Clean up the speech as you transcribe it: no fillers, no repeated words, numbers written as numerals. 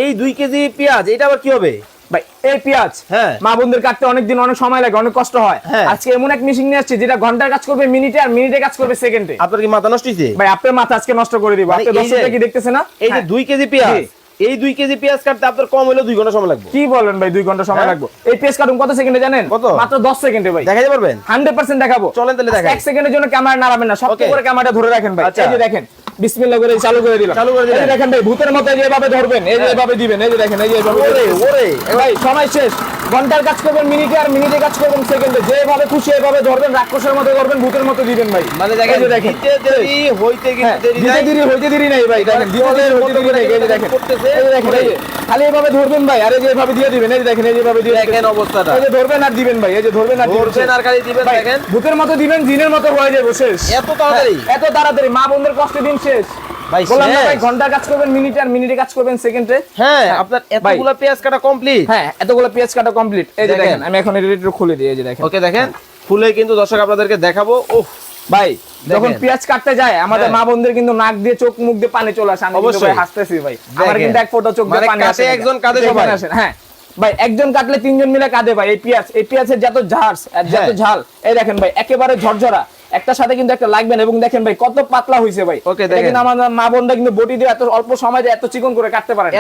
এই 2 কেজি পেঁয়াজ এটা আবার কি হবে ভাই এই পেঁয়াজ হ্যাঁ মা বোনদের কাটতে অনেকদিন অনেক সময় লাগে, অনেক কষ্ট হয়। হ্যাঁ। আজকে এমন এক মেশিন নিয়ে আসছে যেটা ঘন্টার কাজ করবে মিনিটে, আর মিনিটে কাজ করবে সেকেন্ডে। আপনার কি মাথা নষ্ট হইছে ভাই আপনার মাথা আজকে নষ্ট করে দিব। মানে আপনি এই যে- দর্শকরা কি দেখতেছে না? এই যে হ্যাঁ। 2 কেজি পেঁয়াজ জি। এই 2 কেজি পেঁয়াজ কাটতে আপনার কম হলো 2 ঘন্টা সময় লাগবে কি বলেন ভাই 2 ঘন্টা সময় হ্যাঁ। লাগবে? এই পেজ কাটুন কত সেকেন্ডে জানেন? কত? মাত্র 10 সেকেন্ডে ভাই। দেখাইতে পারবেন 100% দেখাবো। চলেন তাহলে দেখাই। 1 সেকেন্ডের জন্য ক্যামেরা নাড়াবেন না, শক্ত Okay. করে ক্যামেরাটা ধরে রাখেন ভাই। আচ্ছা। এই যে দেখেন বিসমিল্লাহ করে চালু করে দিলাম। চালু করে দিলেন। এই যে দেখেন ভাই ভূতের মতো এইভাবে ধরবেন, এই যে হ্যাঁ। এইভাবে দিবেন, এই যে দেখেন এই যে এইভাবে ওরে দিবেন। ওরে ভাই সময় শেষ। ঘন্টার কাজ করবেন মিনিটে, আর মিনিটে কাজ করবেন সেকেন্ডে। যেভাবে খুশি এভাবে ধরবেন, রাক্ষসের মতো ধরবেন, ভূতের মতো দিবেন ভাই। মানে দেখেন এই যে দেখেন দিতে দেরি হইতে হ্যাঁ, কিন্তু দেরি দিতে নাই দেরি হইতে দেরি নাই ভাই। দেখেন দিতে দেরি হইতে দেরি নাই। এই যে দেখেন করতেছে। এই যে দেখেন এই যে খালি এভাবে ধরবেন ভাই, আর এই যে এভাবে দিয়ে দিবেন। এই যে দেখেন এই যে এভাবে দিয়ে দেখেন অবস্থাটা এই যে ধরবেন আর দিবেন ভাই, এই যে ধরবেন আর দিবেন। ধরছেন আর খালি দিবেন ভাই, দেখেন ভূতের মতো দিবেন, জিনের মতো হয়ে যাবে শেষ। এত তাড়াতাড়ি এত তাড়াতাড়ি মা বোনদের কষ্টের দিন শেষ। ভাই বললাম না শেষ। ভাই ঘন্টা কাজ করবেন মিনিটে, আর মিনিটে কাজ করবেন সেকেন্ডে। হ্যাঁ আপনার এতগুলা পেঁয়াজ কাটা কমপ্লিট হ্যাঁ এতগুলো পেঁয়াজ কাটা কমপ্লিট। এই যে দেখেন। দেখেন আমি এখন এটা একটু খুলে দিই। এই যে দেখেন ওকে দেখেন ফুলে কিন্তু দর্শক আপনাদেরকে দেখাবো ওহ ভাই যখন দেখেন। পেঁয়াজ কাটতে যায় আমাদের হ্যাঁ। মা বোনদের কিন্তু নাক দিয়ে চোখ মুখ দিয়ে পানি চলে আসে। আমি কিন্তু অবশ্যই। ভাই হাসতেছি ভাই, আমার দেখেন। কিন্তু এক ফোঁটা চোখ দিয়ে মানে পানি কাটে আসে না। একজন, কাঁদে দেখে সবাই। আসে না। হ্যাঁ ভাই একজন কাটলে 3 জন মিলে কাঁদে ভাই। এই পেঁয়াজের যত ঝাড় আর যত হ্যাঁ। ঝাল, এই দেখেন ভাই একেবারে ঝরঝরা, একটার সাথে কিন্তু একটা লাগবে না। এবং দেখেন ভাই কত পাতলা হইছে ভাই। ওকে, এটা দেখেন। কিন্তু আমাদের মা বোনরা কিন্তু বটি দিয়ে এত অল্প সময় এত চিকন করে কাটতে পারে না।